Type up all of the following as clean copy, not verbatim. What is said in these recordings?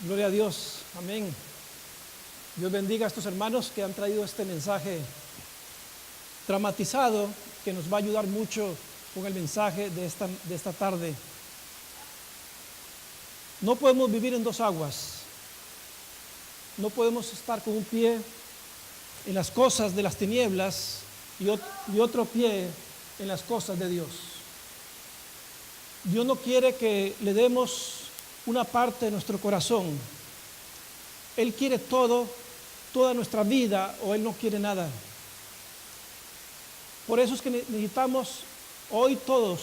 Gloria a Dios, amén. Dios bendiga a estos hermanos que han traído este mensaje dramatizado que nos va a ayudar mucho con el mensaje de esta tarde. No podemos vivir en dos aguas. No podemos estar con un pie en las cosas de las tinieblas y otro pie en las cosas de Dios. Dios no quiere que le demos una parte de nuestro corazón. Él quiere todo, toda nuestra vida, o Él no quiere nada. Por eso es que necesitamos hoy todos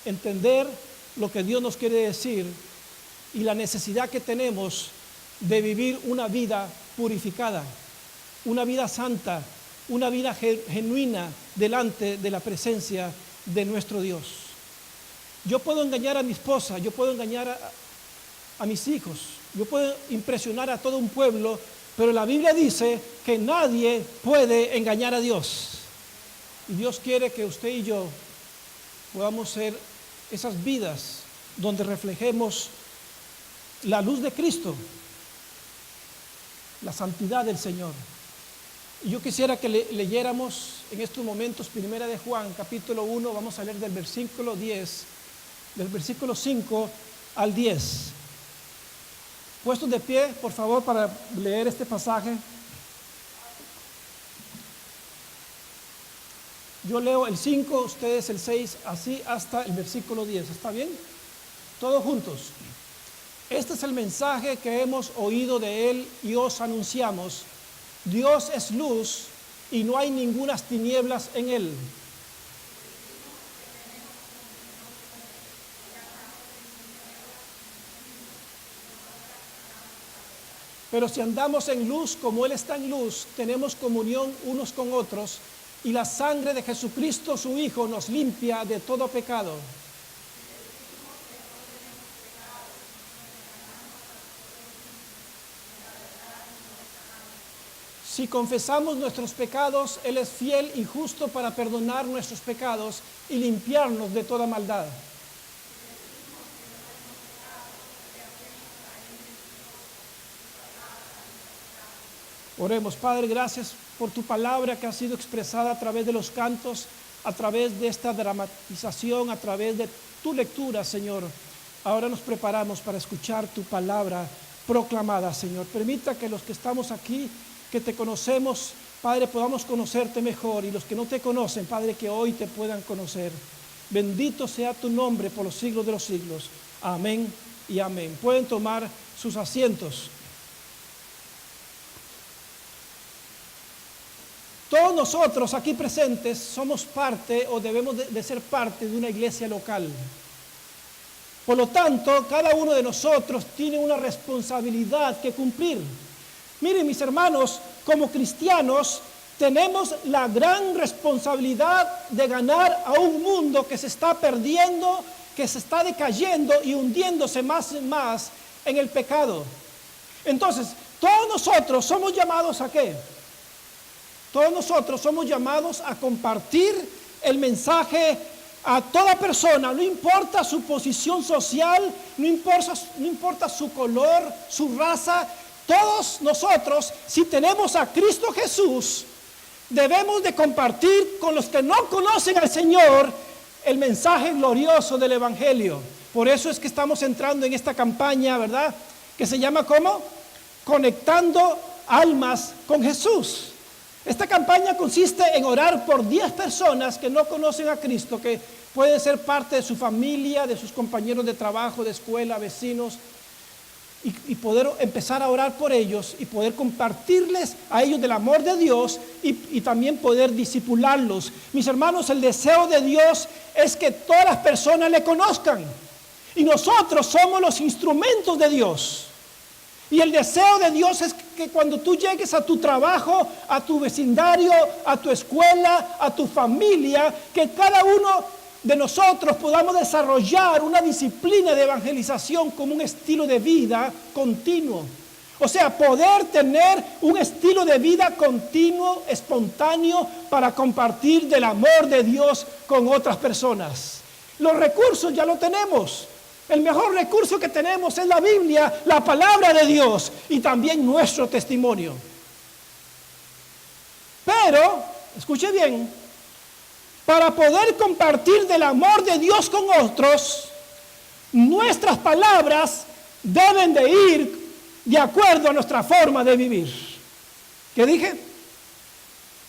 entender lo que Dios nos quiere decir y la necesidad que tenemos de vivir una vida purificada, una vida santa, una vida genuina delante de la presencia de nuestro Dios. Yo puedo engañar a mi esposa, yo puedo engañar a mis hijos, yo puedo impresionar a todo un pueblo, pero la Biblia dice que nadie puede engañar a Dios. Y Dios quiere que usted y yo podamos ser esas vidas donde reflejemos la luz de Cristo, la santidad del Señor. Y yo quisiera que leyéramos en estos momentos Primera de Juan, capítulo 1, vamos a leer del versículo 10, del versículo 5 al 10. Puestos de pie, por favor, para leer este pasaje. Yo leo el 5, ustedes el 6, así hasta el versículo 10. ¿Está bien? Todos juntos. Este es el mensaje que hemos oído de Él y os anunciamos. Dios es luz y no hay ningunas tinieblas en Él. Pero si andamos en luz como Él está en luz, tenemos comunión unos con otros y la sangre de Jesucristo, su Hijo, nos limpia de todo pecado. Si confesamos nuestros pecados, Él es fiel y justo para perdonar nuestros pecados y limpiarnos de toda maldad. Oremos. Padre, gracias por tu palabra que ha sido expresada a través de los cantos, a través de esta dramatización, a través de tu lectura, Señor. Ahora nos preparamos para escuchar tu palabra proclamada, Señor. Permita que los que estamos aquí, que te conocemos, Padre, podamos conocerte mejor, y los que no te conocen, Padre, que hoy te puedan conocer. Bendito sea tu nombre por los siglos de los siglos. Amén y amén. Pueden tomar sus asientos. Todos nosotros aquí presentes somos parte o debemos de ser parte de una iglesia local. Por lo tanto, cada uno de nosotros tiene una responsabilidad que cumplir. Miren, mis hermanos, como cristianos tenemos la gran responsabilidad de ganar a un mundo que se está perdiendo, que se está decayendo y hundiéndose más y más en el pecado. Entonces, todos nosotros somos llamados ¿a qué? Todos nosotros somos llamados a compartir el mensaje a toda persona, no importa su posición social, no importa su color, su raza. Todos nosotros, si tenemos a Cristo Jesús, debemos de compartir con los que no conocen al Señor el mensaje glorioso del Evangelio. Por eso es que estamos entrando en esta campaña, ¿verdad? Que se llama ¿cómo? Conectando almas con Jesús. Esta campaña consiste en orar por 10 personas que no conocen a Cristo, que pueden ser parte de su familia, de sus compañeros de trabajo, de escuela, vecinos, y poder empezar a orar por ellos y poder compartirles a ellos del amor de Dios y también poder discipularlos. Mis hermanos, el deseo de Dios es que todas las personas le conozcan, y nosotros somos los instrumentos de Dios. Y el deseo de Dios es que cuando tú llegues a tu trabajo, a tu vecindario, a tu escuela, a tu familia, que cada uno de nosotros podamos desarrollar una disciplina de evangelización como un estilo de vida continuo. O sea, poder tener un estilo de vida continuo, espontáneo, para compartir del amor de Dios con otras personas. Los recursos ya lo tenemos. El mejor recurso que tenemos es la Biblia, la palabra de Dios y también nuestro testimonio. Pero, escuche bien, para poder compartir del amor de Dios con otros, nuestras palabras deben de ir de acuerdo a nuestra forma de vivir. ¿Qué dije?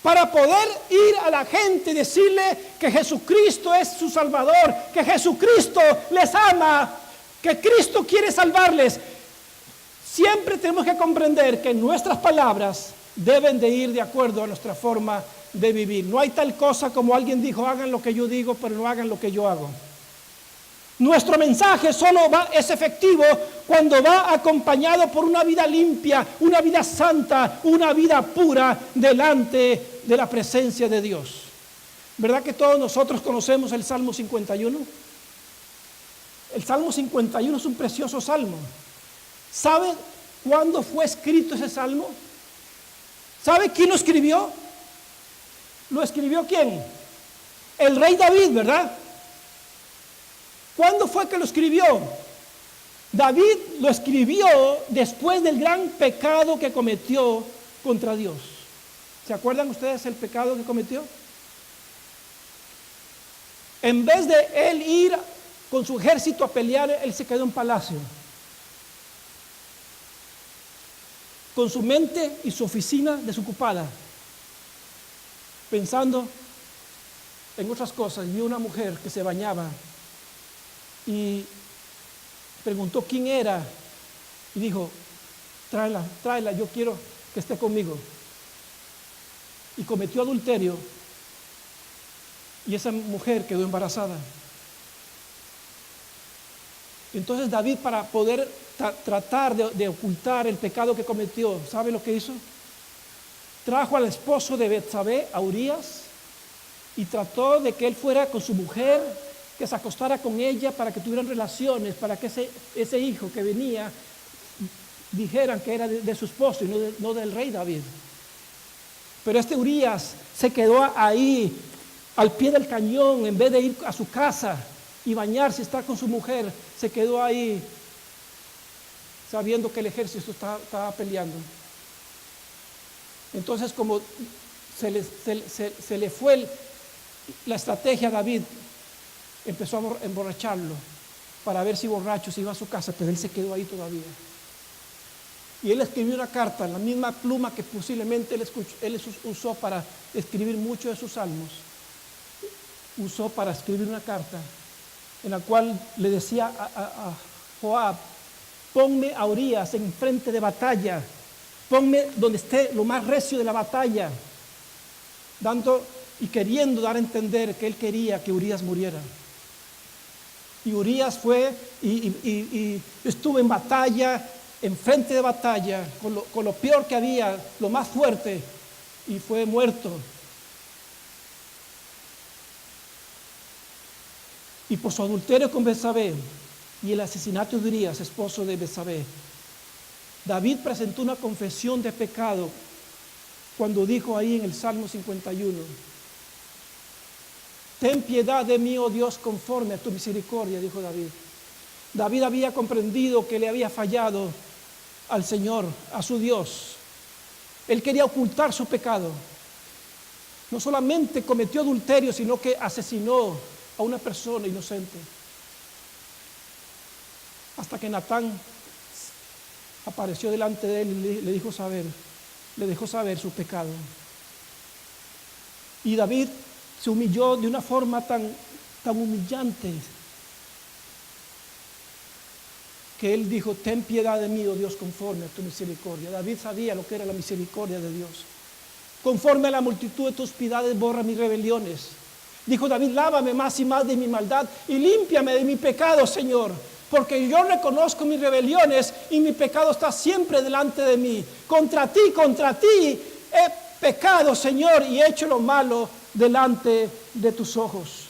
Para poder ir a la gente y decirle que Jesucristo es su Salvador, que Jesucristo les ama, que Cristo quiere salvarles. Siempre tenemos que comprender que nuestras palabras deben de ir de acuerdo a nuestra forma de vivir. No hay tal cosa como alguien dijo, hagan lo que yo digo, pero no hagan lo que yo hago. Nuestro mensaje solo es efectivo cuando va acompañado por una vida limpia, una vida santa, una vida pura delante de la presencia de Dios. ¿Verdad que todos nosotros conocemos el Salmo 51? El Salmo 51 es un precioso salmo. ¿Sabe cuándo fue escrito ese salmo? ¿Sabe quién lo escribió? ¿Lo escribió quién? El rey David, ¿verdad? ¿Cuándo fue que lo escribió? David lo escribió después del gran pecado que cometió contra Dios. ¿Se acuerdan ustedes el pecado que cometió? En vez de él ir con su ejército a pelear, él se quedó en palacio. Con su mente y su oficina desocupada, pensando en otras cosas. Vio una mujer que se bañaba y preguntó quién era y dijo, tráela, yo quiero que esté conmigo. Y cometió adulterio y esa mujer quedó embarazada. Entonces David, para poder tratar de ocultar el pecado que cometió, ¿sabe lo que hizo? Trajo al esposo de Betsabé, a Urías, y trató de que él fuera con su mujer, que se acostara con ella para que tuvieran relaciones, para que ese hijo que venía dijeran que era de su esposo y no del rey David. Pero este Urías se quedó ahí al pie del cañón, en vez de ir a su casa y bañarse, estar con su mujer, se quedó ahí sabiendo que el ejército estaba peleando. Entonces, como se le fue la estrategia a David, empezó a emborracharlo para ver si borracho se iba a su casa, pero él se quedó ahí todavía. Y él escribió una carta, la misma pluma que posiblemente él usó para escribir muchos de sus salmos. Usó para escribir una carta en la cual le decía a Joab, ponme a Urías en frente de batalla, ponme donde esté lo más recio de la batalla, dando y queriendo dar a entender que él quería que Urías muriera. Y Urías fue y estuvo en batalla, en frente de batalla, con lo peor que había, lo más fuerte, y fue muerto. Y por su adulterio con Betsabé y el asesinato de Urías, esposo de Betsabé, David presentó una confesión de pecado cuando dijo ahí en el Salmo 51, ten piedad de mí, oh Dios, conforme a tu misericordia, dijo David. David había comprendido que le había fallado al Señor, a su Dios. Él quería ocultar su pecado. No solamente cometió adulterio, sino que asesinó a una persona inocente. Hasta que Natán apareció delante de él y le dejó saber su pecado. Y David se humilló de una forma tan humillante que él dijo, ten piedad de mí, oh Dios, conforme a tu misericordia. David sabía lo que era la misericordia de Dios. Conforme a la multitud de tus piedades, borra mis rebeliones. Dijo David, lávame más y más de mi maldad y límpiame de mi pecado, Señor, porque yo reconozco mis rebeliones y mi pecado está siempre delante de mí. Contra ti he pecado, Señor, y he hecho lo malo delante de tus ojos.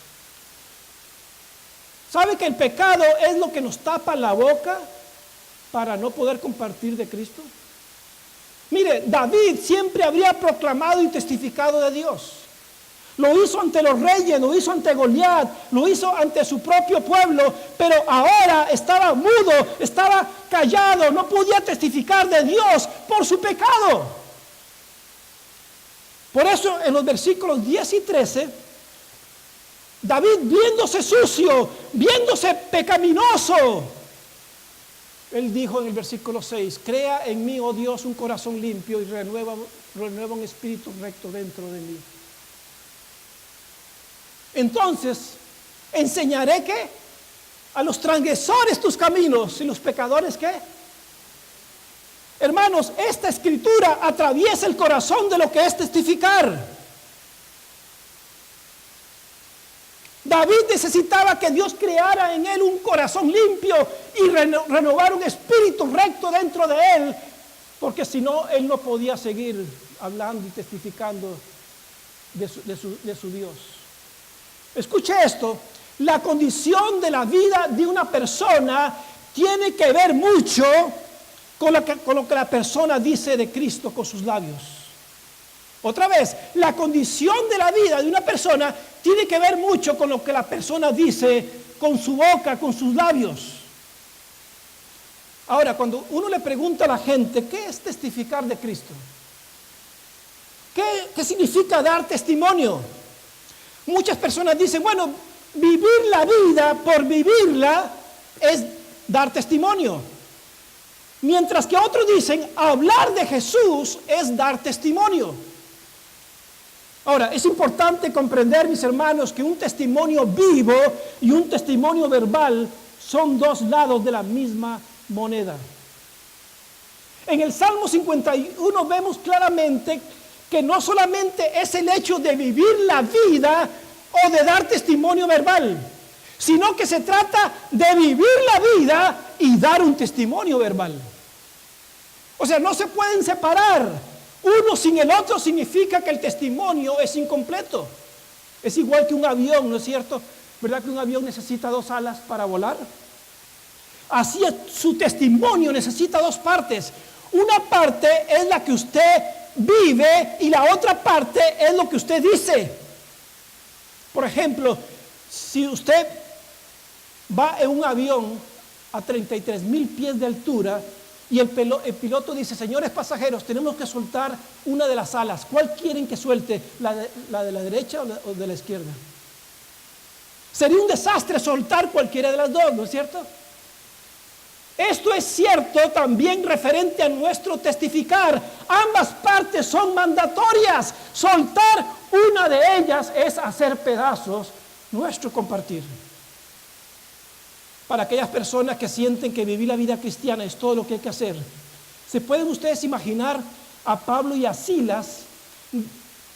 ¿Sabe que el pecado es lo que nos tapa la boca para no poder compartir de Cristo? Mire, David siempre habría proclamado y testificado de Dios. Lo hizo ante los reyes, lo hizo ante Goliat, lo hizo ante su propio pueblo, pero ahora estaba mudo, estaba callado, no podía testificar de Dios por su pecado. Por eso en los versículos 10 y 13, David, viéndose sucio, viéndose pecaminoso, él dijo en el versículo 6, crea en mí, oh Dios, un corazón limpio y renueva un espíritu recto dentro de mí. Entonces, enseñaré que a los transgresores tus caminos y los pecadores ¿qué? Hermanos, esta escritura atraviesa el corazón de lo que es testificar. David necesitaba que Dios creara en él un corazón limpio y renovar un espíritu recto dentro de él, porque si no, él no podía seguir hablando y testificando de su Dios. Escuche esto, la condición de la vida de una persona tiene que ver mucho con lo que la persona dice de Cristo con sus labios. Otra vez, la condición de la vida de una persona tiene que ver mucho con lo que la persona dice con su boca, con sus labios. Ahora, cuando uno le pregunta a la gente, ¿qué es testificar de Cristo? ¿Qué significa dar testimonio? Muchas personas dicen, bueno, vivir la vida por vivirla es dar testimonio. Mientras que otros dicen, hablar de Jesús es dar testimonio. Ahora, es importante comprender, mis hermanos, que un testimonio vivo y un testimonio verbal son dos lados de la misma moneda. En el Salmo 51 vemos claramente que no solamente es el hecho de vivir la vida o de dar testimonio verbal, sino que se trata de vivir la vida y dar un testimonio verbal. O sea, no se pueden separar. Uno sin el otro significa que el testimonio es incompleto. Es igual que un avión, ¿no es cierto? ¿Verdad que un avión necesita 2 alas para volar? Así es, su testimonio necesita 2 partes. Una parte es la que usted vive y la otra parte es lo que usted dice. Por ejemplo, si usted va en un avión a 33,000 pies de altura y el piloto dice, señores pasajeros, tenemos que soltar una de las alas. ¿Cuál quieren que suelte? ¿La de la derecha o de la izquierda? Sería un desastre soltar cualquiera de las dos, ¿no es cierto? Esto es cierto también referente a nuestro testificar. Ambas partes son mandatorias. Soltar una de ellas es hacer pedazos nuestro compartir. Para aquellas personas que sienten que vivir la vida cristiana es todo lo que hay que hacer, ¿se pueden ustedes imaginar a Pablo y a Silas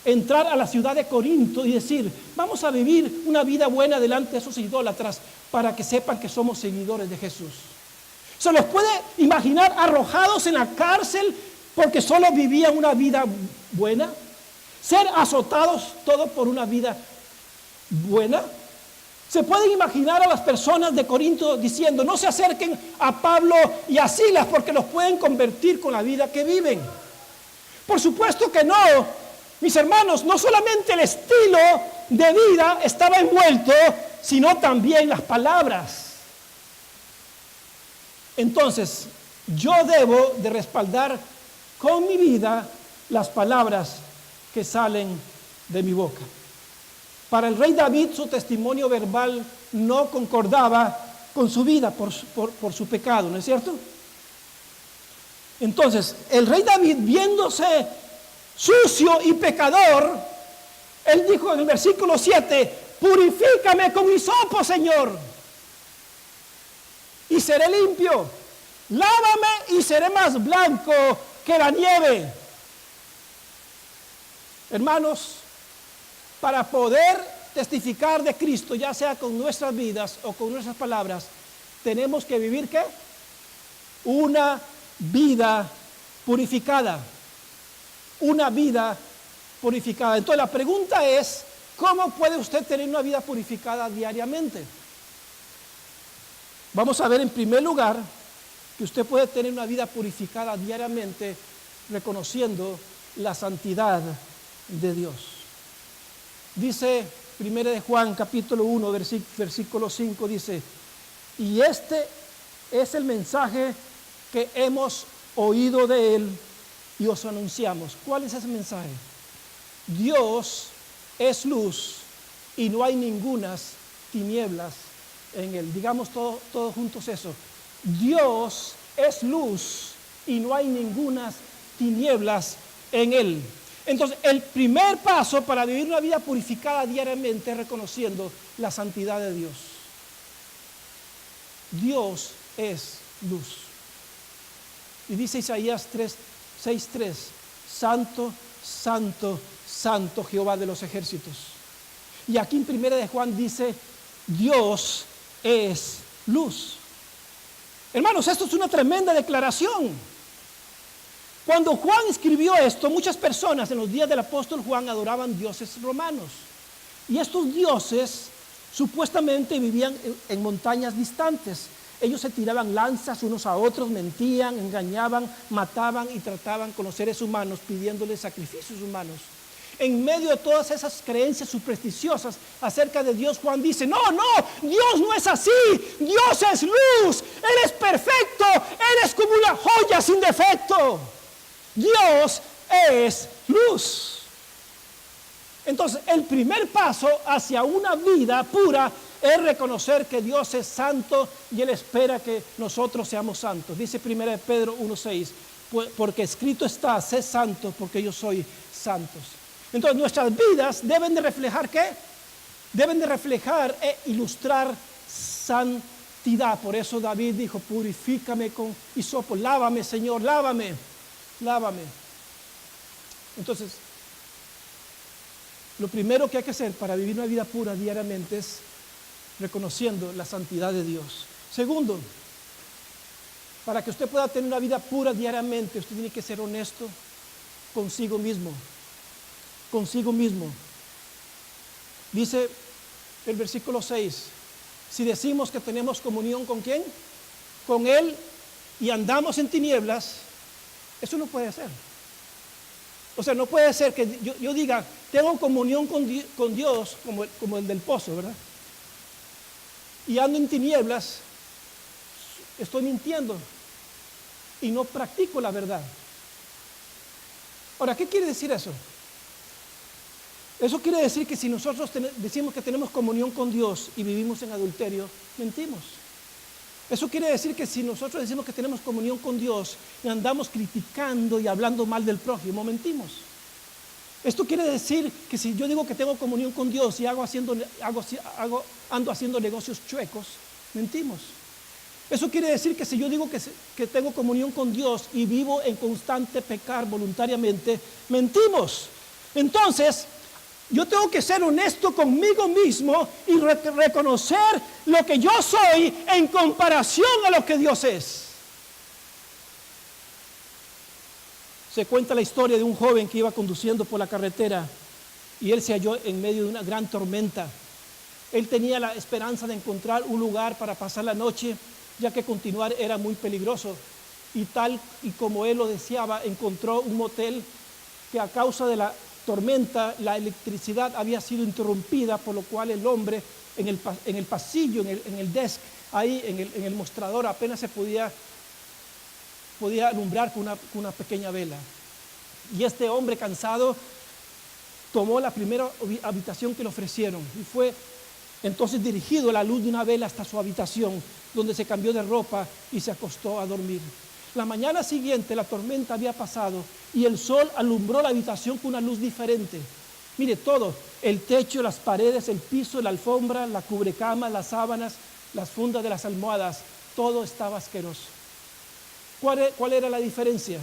entrar a la ciudad de Corinto y decir, vamos a vivir una vida buena delante de esos idólatras para que sepan que somos seguidores de Jesús? ¿Se los puede imaginar arrojados en la cárcel porque solo vivían una vida buena? ¿Ser azotados todo por una vida buena? ¿Se pueden imaginar a las personas de Corinto diciendo, no se acerquen a Pablo y a Silas porque los pueden convertir con la vida que viven? Por supuesto que no. Mis hermanos, no solamente el estilo de vida estaba envuelto, sino también las palabras. Entonces, yo debo de respaldar con mi vida las palabras que salen de mi boca. Para el rey David, su testimonio verbal no concordaba con su vida por su pecado, ¿no es cierto? Entonces, el rey David, viéndose sucio y pecador, él dijo en el versículo 7, purifícame con hisopo, Señor, y seré limpio. Lávame y seré más blanco que la nieve. Hermanos, para poder testificar de Cristo, ya sea con nuestras vidas o con nuestras palabras, tenemos que vivir ¿qué? Una vida purificada. Una vida purificada. Entonces la pregunta es, ¿cómo puede usted tener una vida purificada diariamente? Vamos a ver en primer lugar que usted puede tener una vida purificada diariamente reconociendo la santidad de Dios. Dice 1 de Juan capítulo 1 versículo 5, dice: y este es el mensaje que hemos oído de él y os anunciamos. ¿Cuál es ese mensaje? Dios es luz y no hay ningunas tinieblas en él. Digamos todos juntos eso. Dios es luz y no hay ningunas tinieblas en él. Entonces, el primer paso para vivir una vida purificada diariamente es reconociendo la santidad de Dios. Dios es luz. Y dice Isaías 6:3, Santo, Santo, Santo Jehová de los ejércitos. Y aquí en 1 de Juan dice, Dios es luz. Hermanos, esto es una tremenda declaración. Cuando Juan escribió esto, muchas personas en los días del apóstol Juan adoraban dioses romanos. Y estos dioses supuestamente vivían en montañas distantes. Ellos se tiraban lanzas unos a otros, mentían, engañaban, mataban y trataban con los seres humanos pidiéndoles sacrificios humanos. En medio de todas esas creencias supersticiosas acerca de Dios, Juan dice, no, Dios no es así, Dios es luz, Él es perfecto, Él es como una joya sin defecto. Dios es luz. Entonces, el primer paso hacia una vida pura es reconocer que Dios es santo y Él espera que nosotros seamos santos. Dice 1 Pedro 1:6, porque escrito está, sé santo porque yo soy santos. Entonces, nuestras vidas deben de reflejar ¿qué? Deben de reflejar e ilustrar santidad. Por eso David dijo, purifícame con hisopo, lávame, Señor, lávame. Entonces, lo primero que hay que hacer para vivir una vida pura diariamente es reconociendo la santidad de Dios. Segundo, para que usted pueda tener una vida pura diariamente, usted tiene que ser honesto consigo mismo. Consigo mismo. Dice el versículo 6, si decimos que tenemos comunión ¿con quién? Con Él y andamos en tinieblas, eso no puede ser. O sea, no puede ser que yo diga, tengo comunión con Dios, como el del pozo, ¿verdad? Y ando en tinieblas, estoy mintiendo y no practico la verdad. Ahora, ¿qué quiere decir eso? Eso quiere decir que si nosotros decimos que tenemos comunión con Dios y vivimos en adulterio, mentimos. Eso quiere decir que si nosotros decimos que tenemos comunión con Dios y andamos criticando y hablando mal del prójimo, mentimos. Esto quiere decir que si yo digo que tengo comunión con Dios y ando haciendo negocios chuecos, mentimos. Eso quiere decir que si yo digo que tengo comunión con Dios y vivo en constante pecar voluntariamente, mentimos. Entonces, yo tengo que ser honesto conmigo mismo y reconocer lo que yo soy en comparación a lo que Dios es. Se cuenta la historia de un joven que iba conduciendo por la carretera y él se halló en medio de una gran tormenta. Él tenía la esperanza de encontrar un lugar para pasar la noche, ya que continuar era muy peligroso. Y tal y como él lo deseaba, encontró un motel que a causa de la tormenta, la electricidad había sido interrumpida, por lo cual el hombre en el pasillo, en el desk, ahí en el mostrador, apenas se podía alumbrar con una pequeña vela. Y este hombre cansado tomó la primera habitación que le ofrecieron y fue entonces dirigido a la luz de una vela hasta su habitación, donde se cambió de ropa y se acostó a dormir. La mañana siguiente la tormenta había pasado y el sol alumbró la habitación con una luz diferente. Mire todo, el techo, las paredes, el piso, la alfombra, la cubrecama, las sábanas, las fundas de las almohadas, todo estaba asqueroso. ¿Cuál era la diferencia?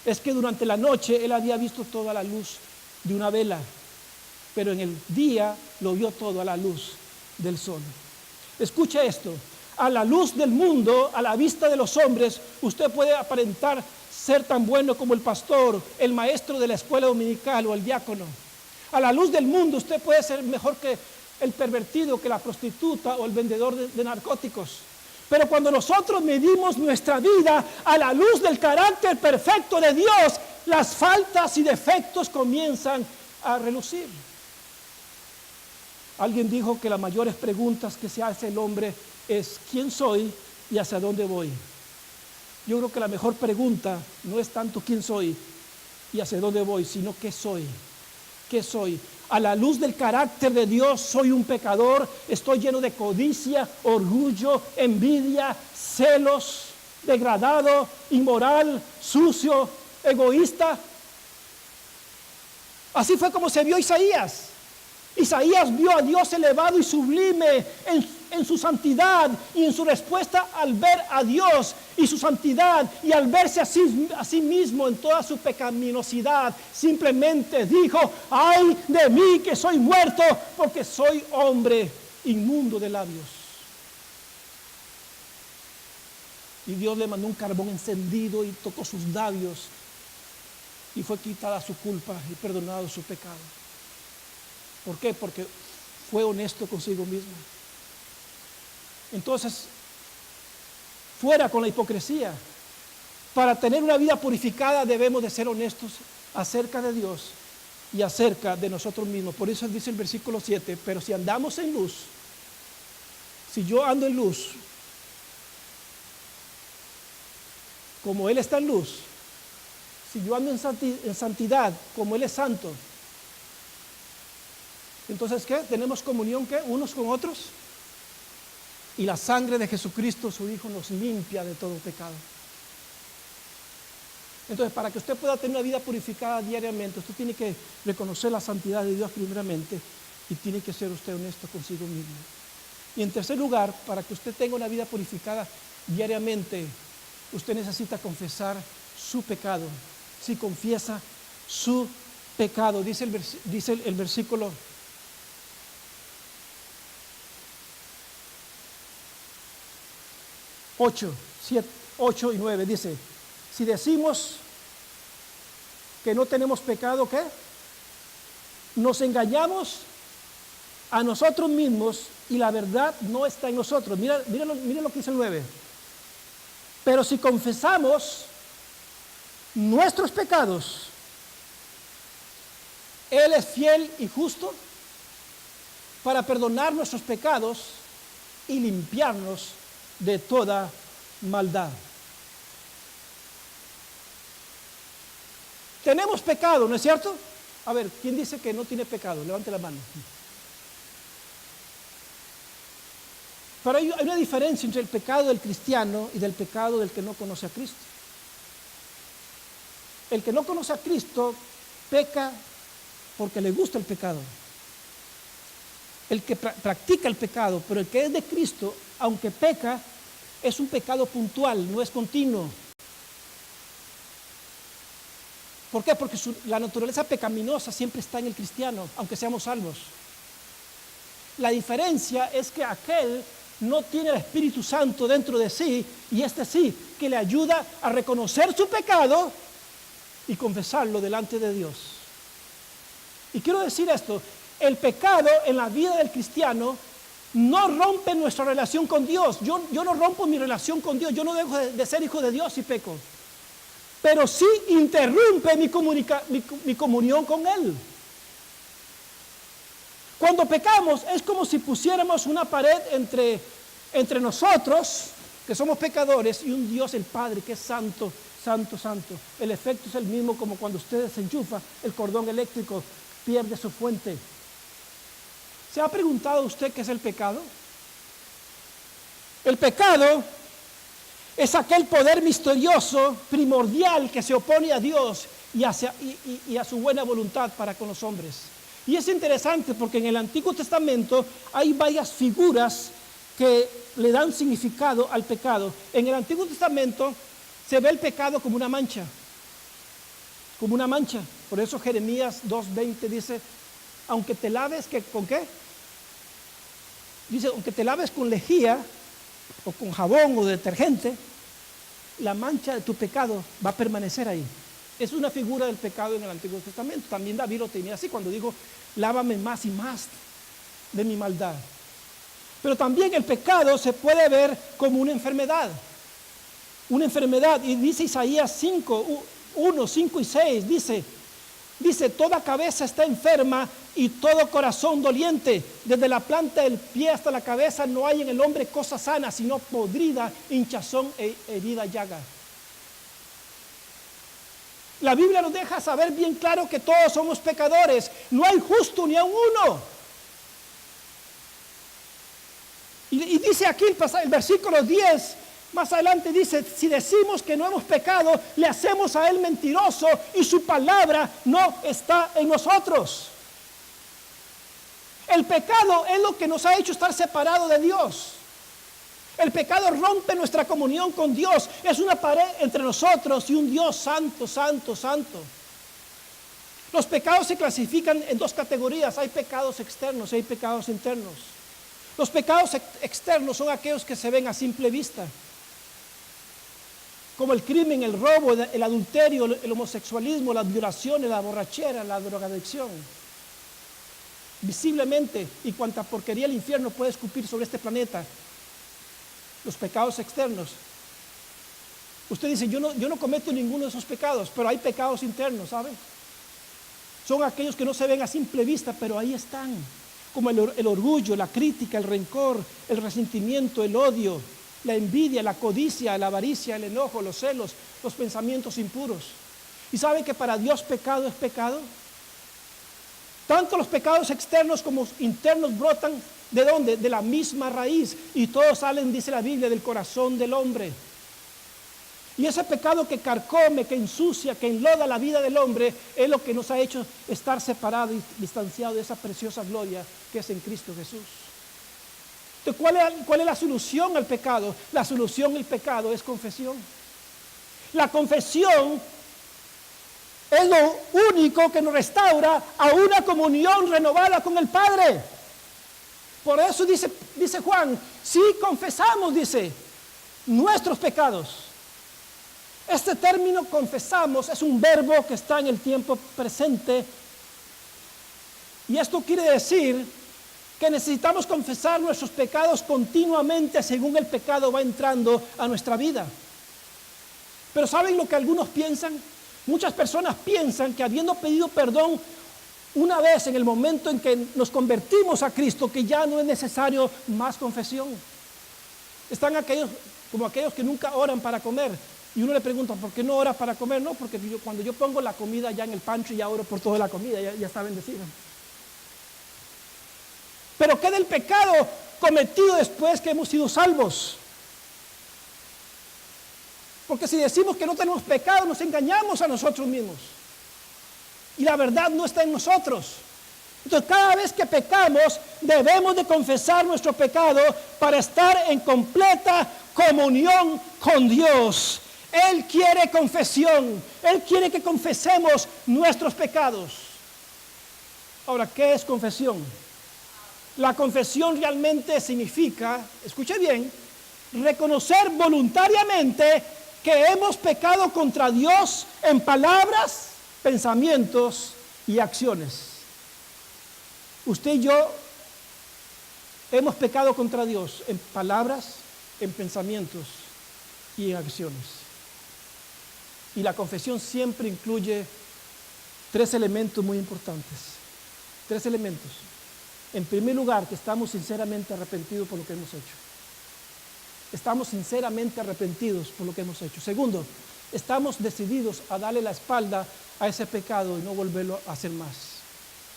Es que durante la noche él había visto toda la luz de una vela, pero en el día lo vio todo a la luz del sol. Escuche esto. A la luz del mundo, a la vista de los hombres, usted puede aparentar ser tan bueno como el pastor, el maestro de la escuela dominical o el diácono. A la luz del mundo usted puede ser mejor que el pervertido, que la prostituta o el vendedor de narcóticos. Pero cuando nosotros medimos nuestra vida a la luz del carácter perfecto de Dios, las faltas y defectos comienzan a relucir. Alguien dijo que las mayores preguntas que se hace el hombre es ¿quién soy y hacia dónde voy? Yo creo que la mejor pregunta no es tanto quién soy y hacia dónde voy, sino qué soy. ¿Qué soy? A la luz del carácter de Dios, soy un pecador, estoy lleno de codicia, orgullo, envidia, celos, degradado, inmoral, sucio, egoísta. Así fue como se vio Isaías. Isaías vio a Dios elevado y sublime en su santidad, y en su respuesta al ver a Dios y su santidad y al verse a sí mismo en toda su pecaminosidad, simplemente dijo: ay de mí que soy muerto, porque soy hombre inmundo de labios. Y Dios le mandó un carbón encendido y tocó sus labios, y fue quitada su culpa y perdonado su pecado. ¿Por qué? Porque fue honesto consigo mismo. Entonces, fuera con la hipocresía. Para tener una vida purificada debemos de ser honestos acerca de Dios y acerca de nosotros mismos. Por eso dice el versículo 7, pero si andamos en luz, si yo ando en luz, como Él está en luz, si yo ando en santidad, como Él es santo, entonces, ¿qué? ¿Tenemos comunión, qué? Unos con otros. Y la sangre de Jesucristo, su Hijo, nos limpia de todo pecado. Entonces, para que usted pueda tener una vida purificada diariamente, usted tiene que reconocer la santidad de Dios primeramente, y tiene que ser usted honesto consigo mismo. Y en tercer lugar, para que usted tenga una vida purificada diariamente, usted necesita confesar su pecado. Si confiesa su pecado, dice el versículo 8 y 9, dice: si decimos que no tenemos pecado, ¿qué? Nos engañamos a nosotros mismos y la verdad no está en nosotros. Mira lo que dice el 9. Pero si confesamos nuestros pecados, Él es fiel y justo para perdonar nuestros pecados y limpiarnos de toda maldad. Tenemos pecado, ¿no es cierto? A ver, ¿quién dice que no tiene pecado? Levante la mano. Pero hay una diferencia entre el pecado del cristiano y del pecado del que no conoce a Cristo. El que no conoce a Cristo peca porque le gusta el pecado. El que practica el pecado, pero el que es de Cristo, aunque peca, es un pecado puntual, no es continuo. ¿Por qué? Porque la naturaleza pecaminosa siempre está en el cristiano, aunque seamos salvos. La diferencia es que aquel no tiene el Espíritu Santo dentro de sí, y este sí, que le ayuda a reconocer su pecado y confesarlo delante de Dios. Y quiero decir esto: el pecado en la vida del cristiano no rompe nuestra relación con Dios. Yo no rompo mi relación con Dios, yo no dejo de ser hijo de Dios si peco, pero sí interrumpe mi comunión con Él. Cuando pecamos es como si pusiéramos una pared entre nosotros, que somos pecadores, y un Dios el Padre que es santo, santo, santo. El efecto es el mismo como cuando usted desenchufa el cordón eléctrico, pierde su fuente. ¿Se ha preguntado usted qué es el pecado? El pecado es aquel poder misterioso, primordial, que se opone a Dios y a su buena voluntad para con los hombres. Y es interesante porque en el Antiguo Testamento hay varias figuras que le dan significado al pecado. En el Antiguo Testamento se ve el pecado como una mancha. Como una mancha. Por eso Jeremías 2:20 dice: aunque te laves, ¿con qué? Dice, aunque te laves con lejía o con jabón o detergente, la mancha de tu pecado va a permanecer ahí. Es una figura del pecado en el Antiguo Testamento. También David lo tenía así cuando dijo: lávame más y más de mi maldad. Pero también el pecado se puede ver como una enfermedad. Una enfermedad. Y dice Isaías 5, 1, 5 y 6, dice: toda cabeza está enferma y todo corazón doliente. Desde la planta del pie hasta la cabeza no hay en el hombre cosa sana, sino podrida, hinchazón e herida llaga. La Biblia nos deja saber bien claro que todos somos pecadores. No hay justo ni a uno. Y dice aquí el versículo 10, más adelante dice, si decimos que no hemos pecado, le hacemos a él mentiroso y su palabra no está en nosotros. El pecado es lo que nos ha hecho estar separados de Dios. El pecado rompe nuestra comunión con Dios. Es una pared entre nosotros y un Dios santo, santo, santo. Los pecados se clasifican en dos categorías. Hay pecados externos y hay pecados internos. Los pecados externos son aquellos que se ven a simple vista, como el crimen, el robo, el adulterio, el homosexualismo, las violaciones, la borrachera, la drogadicción. Visiblemente, y cuanta porquería el infierno puede escupir sobre este planeta. Los pecados externos. Usted dice, yo no cometo ninguno de esos pecados, pero hay pecados internos, ¿sabe? Son aquellos que no se ven a simple vista, pero ahí están. Como el orgullo, la crítica, el rencor, el resentimiento, el odio, la envidia, la codicia, la avaricia, el enojo, los celos, los pensamientos impuros. ¿Y sabe que para Dios pecado es pecado? Tanto los pecados externos como internos brotan ¿de dónde? De la misma raíz. Y todos salen, dice la Biblia, del corazón del hombre. Y ese pecado que carcome, que ensucia, que enloda la vida del hombre, es lo que nos ha hecho estar separados y distanciados de esa preciosa gloria que es en Cristo Jesús. Entonces, ¿cuál es la solución al pecado? La solución al pecado es confesión. La confesión es lo único que nos restaura a una comunión renovada con el Padre. Por eso dice Juan, si confesamos, dice, nuestros pecados. Este término confesamos es un verbo que está en el tiempo presente. Y esto quiere decir que necesitamos confesar nuestros pecados continuamente según el pecado va entrando a nuestra vida. Pero ¿saben lo que algunos piensan? Muchas personas piensan que habiendo pedido perdón una vez en el momento en que nos convertimos a Cristo, que ya no es necesario más confesión. Están como aquellos que nunca oran para comer. Y uno le pregunta, ¿por qué no ora para comer? No, porque cuando yo pongo la comida ya en el pancho, ya oro por toda la comida, ya está bendecida. Pero ¿qué del pecado cometido después que hemos sido salvos? Porque si decimos que no tenemos pecado, nos engañamos a nosotros mismos. Y la verdad no está en nosotros. Entonces, cada vez que pecamos, debemos de confesar nuestro pecado para estar en completa comunión con Dios. Él quiere confesión. Él quiere que confesemos nuestros pecados. Ahora, ¿qué es confesión? La confesión realmente significa, escuche bien, reconocer voluntariamente que hemos pecado contra Dios en palabras, pensamientos y acciones. Usted y yo hemos pecado contra Dios en palabras, en pensamientos y en acciones. Y la confesión siempre incluye tres elementos muy importantes. Tres elementos. En primer lugar, que estamos sinceramente arrepentidos por lo que hemos hecho. Estamos sinceramente arrepentidos por lo que hemos hecho. Segundo, estamos decididos a darle la espalda a ese pecado y no volverlo a hacer más.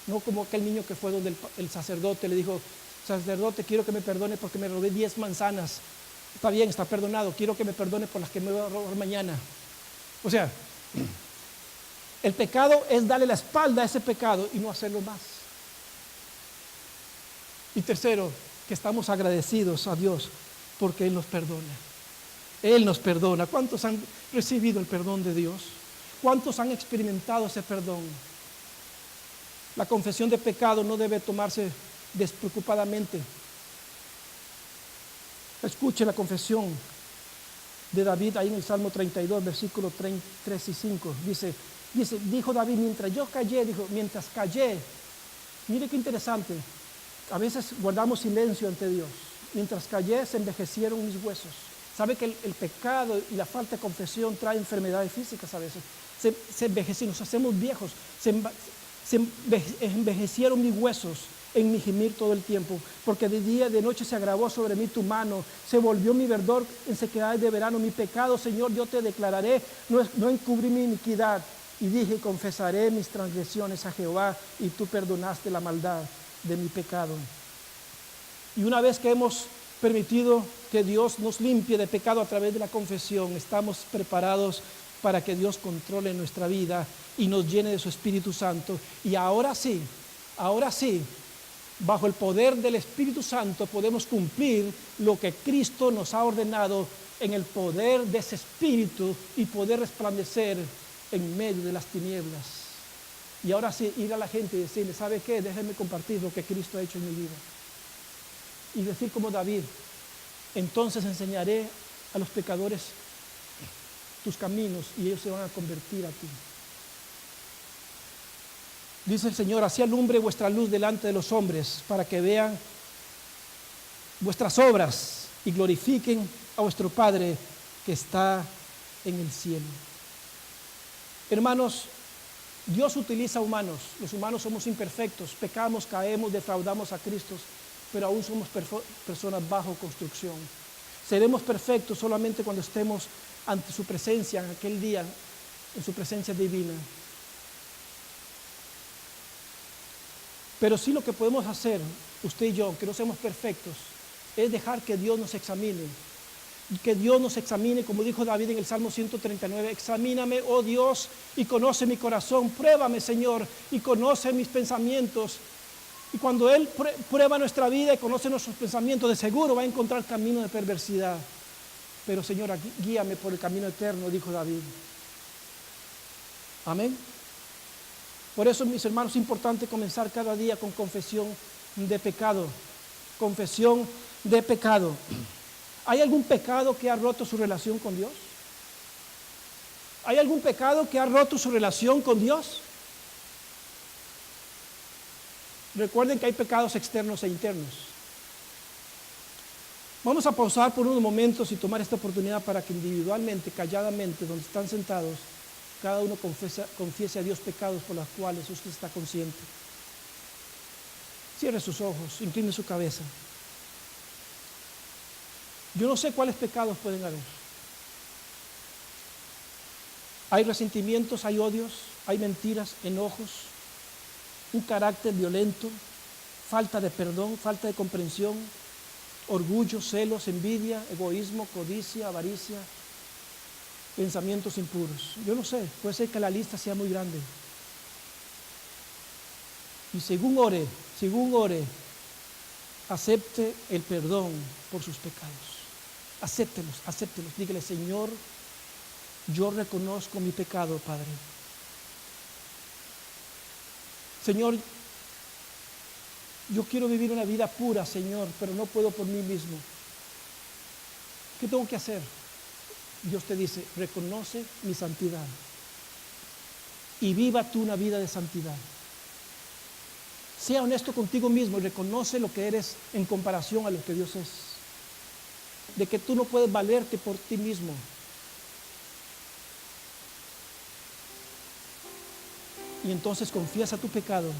No como aquel niño que fue donde el sacerdote le dijo, sacerdote, quiero que me perdone porque me robé 10 manzanas. Está bien, está perdonado. Quiero que me perdone por las que me voy a robar mañana. O sea, el pecado es darle la espalda a ese pecado y no hacerlo más. Y tercero, que estamos agradecidos a Dios porque Él nos perdona. Él nos perdona. ¿Cuántos han recibido el perdón de Dios? ¿Cuántos han experimentado ese perdón? La confesión de pecado no debe tomarse despreocupadamente. Escuche la confesión de David ahí en el Salmo 32, versículos 3 y 5. Dijo David, mientras callé, mire qué interesante, a veces guardamos silencio ante Dios. Mientras callé, se envejecieron mis huesos. ¿Sabe que el pecado y la falta de confesión trae enfermedades físicas a veces? Se envejecen, nos hacemos viejos. Se envejecieron mis huesos en mi gemir todo el tiempo, porque de día y de noche se agravó sobre mí tu mano, se volvió mi verdor en sequedad de verano. Mi pecado, Señor, yo te declararé, no encubrí mi iniquidad. Y dije, confesaré mis transgresiones a Jehová, y tú perdonaste la maldad de mi pecado. Y una vez que hemos permitido que Dios nos limpie de pecado a través de la confesión, estamos preparados para que Dios controle nuestra vida y nos llene de su Espíritu Santo. Y ahora sí, bajo el poder del Espíritu Santo podemos cumplir lo que Cristo nos ha ordenado en el poder de ese Espíritu y poder resplandecer en medio de las tinieblas. Y ahora sí, ir a la gente y decirle, ¿sabe qué? Déjenme compartir lo que Cristo ha hecho en mi vida. Y decir como David, entonces enseñaré a los pecadores tus caminos y ellos se van a convertir a ti. Dice el Señor, así alumbre vuestra luz delante de los hombres, para que vean vuestras obras y glorifiquen a vuestro Padre que está en el cielo. Hermanos, Dios utiliza humanos. Los humanos somos imperfectos, pecamos, caemos, defraudamos a Cristo, pero aún somos personas bajo construcción. Seremos perfectos solamente cuando estemos ante su presencia en aquel día, en su presencia divina. Pero sí lo que podemos hacer, usted y yo, aunque no seamos perfectos, es dejar que Dios nos examine. Que Dios nos examine, como dijo David en el Salmo 139, examíname, oh Dios, y conoce mi corazón, pruébame, Señor, y conoce mis pensamientos. Y cuando Él prueba nuestra vida y conoce nuestros pensamientos, de seguro va a encontrar camino de perversidad. Pero, Señor, guíame por el camino eterno, dijo David. Amén. Por eso, mis hermanos, es importante comenzar cada día con confesión de pecado. Confesión de pecado. ¿Hay algún pecado que ha roto su relación con Dios? ¿Hay algún pecado que ha roto su relación con Dios? Recuerden que hay pecados externos e internos. Vamos a pausar por unos momentos y tomar esta oportunidad para que individualmente, calladamente, donde están sentados, cada uno confiese a Dios pecados por los cuales usted está consciente. Cierre sus ojos, incline su cabeza. Yo no sé cuáles pecados pueden haber. Hay resentimientos, hay odios, hay mentiras, enojos, un carácter violento, falta de perdón, falta de comprensión, orgullo, celos, envidia, egoísmo, codicia, avaricia, pensamientos impuros. Yo no sé, puede ser que la lista sea muy grande. Y según ore, acepte el perdón por sus pecados. Acéptelos. Dígale, Señor, yo reconozco mi pecado, Padre. Señor, yo quiero vivir una vida pura, Señor, pero no puedo por mí mismo. ¿Qué tengo que hacer? Dios te dice, reconoce mi santidad y viva tú una vida de santidad. Sea honesto contigo mismo y reconoce lo que eres en comparación a lo que Dios es. De que tú no puedes valerte por ti mismo. Y entonces confiesa tu pecado.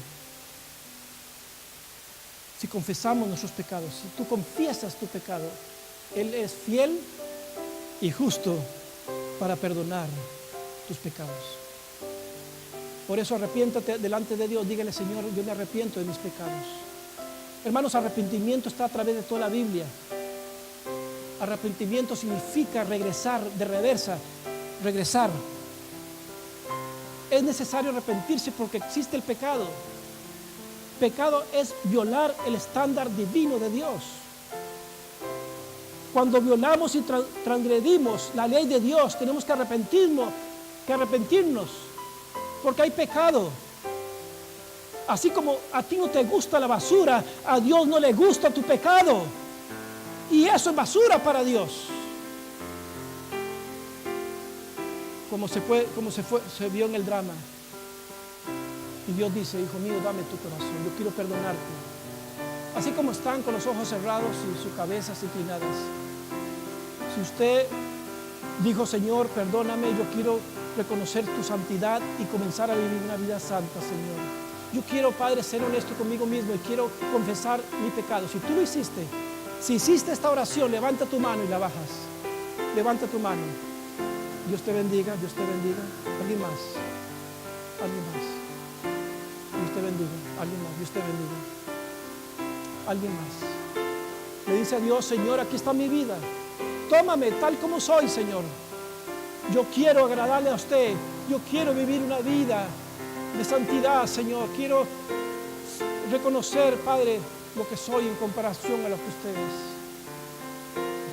Si confesamos nuestros pecados, si tú confiesas tu pecado, Él es fiel y justo para perdonar tus pecados. Por eso arrepiéntate delante de Dios, dígale, Señor, yo me arrepiento de mis pecados. Hermanos, arrepentimiento está a través de toda la Biblia. Arrepentimiento significa regresar, de reversa, regresar. Es necesario arrepentirse porque existe el pecado. Pecado es violar el estándar divino de Dios. Cuando violamos y transgredimos la ley de Dios, tenemos que arrepentirnos, porque hay pecado. Así como a ti no te gusta la basura, a Dios no le gusta tu pecado. Y eso es basura para Dios. Como se vio en el drama. Y Dios dice, hijo mío, dame tu corazón, yo quiero perdonarte. Así como están con los ojos cerrados y sus cabezas inclinadas. Si usted dijo, Señor, perdóname, yo quiero reconocer tu santidad y comenzar a vivir una vida santa, Señor. Yo quiero, Padre, ser honesto conmigo mismo y quiero confesar mi pecado. Si tú lo hiciste, si hiciste esta oración, levanta tu mano y la bajas. Levanta tu mano. Dios te bendiga, Dios te bendiga. Alguien más. Alguien más. Dios te bendiga. Alguien más. Dios te bendiga. Alguien más. Le dice a Dios: Señor, aquí está mi vida. Tómame tal como soy, Señor. Yo quiero agradarle a usted. Yo quiero vivir una vida de santidad, Señor. Quiero reconocer, Padre, lo que soy en comparación a lo que usted es.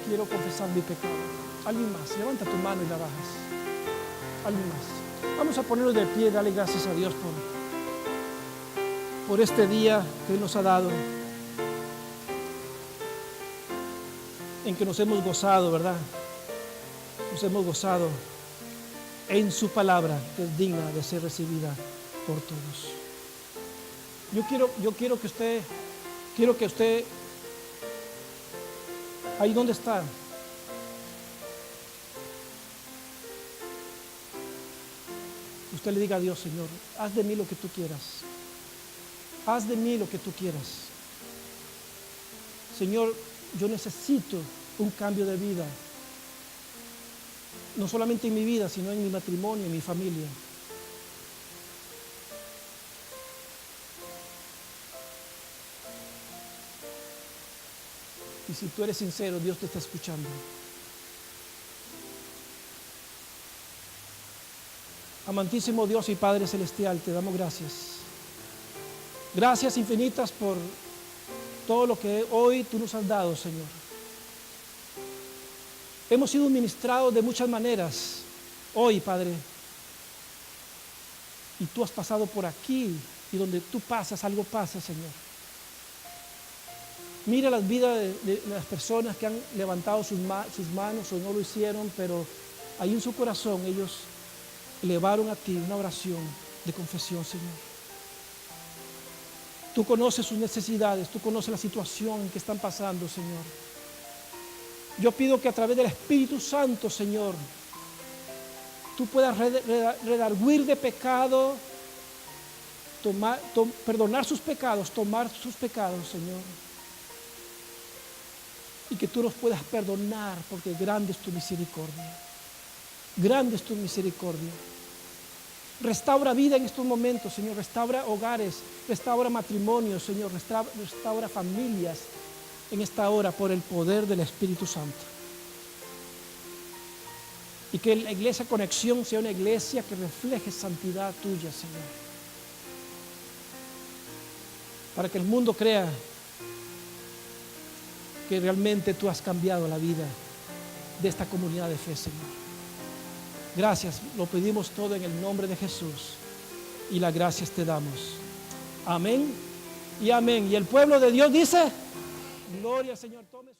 Quiero confesar mi pecado. Alguien más, levanta tu mano y la bajas. Alguien más. Vamos a ponernos de pie, dale gracias a Dios por este día que Él nos ha dado, en que nos hemos gozado, ¿verdad? Nos hemos gozado en su palabra, que es digna de ser recibida por todos. Yo quiero que usted, ahí donde está, usted le diga a Dios: Señor, haz de mí lo que tú quieras. Haz de mí lo que tú quieras. Señor, yo necesito un cambio de vida. No solamente en mi vida, sino en mi matrimonio, en mi familia. Y si tú eres sincero, Dios te está escuchando. Amantísimo Dios y Padre Celestial, te damos gracias. Gracias infinitas por todo lo que hoy tú nos has dado, Señor. Hemos sido ministrados de muchas maneras hoy, Padre. Y tú has pasado por aquí, y donde tú pasas, algo pasa, Señor. Mira las vidas de las personas que han levantado sus manos o no lo hicieron, pero ahí en su corazón ellos elevaron a ti una oración de confesión, Señor. Tú conoces sus necesidades, tú conoces la situación en que están pasando, Señor. Yo pido que a través del Espíritu Santo, Señor, tú puedas redarguir de pecado, perdonar sus pecados, tomar sus pecados, Señor. Y que tú los puedas perdonar, porque grande es tu misericordia. Grande es tu misericordia. Restaura vida en estos momentos, Señor. Restaura hogares, restaura matrimonios, Señor. Restaura familias en esta hora por el poder del Espíritu Santo. Y que la iglesia Conexión sea una iglesia que refleje santidad tuya, Señor. Para que el mundo crea que realmente tú has cambiado la vida de esta comunidad de fe, Señor. Gracias, lo pedimos todo en el nombre de Jesús y las gracias te damos. Amén y amén. Y el pueblo de Dios dice: gloria al Señor. Tome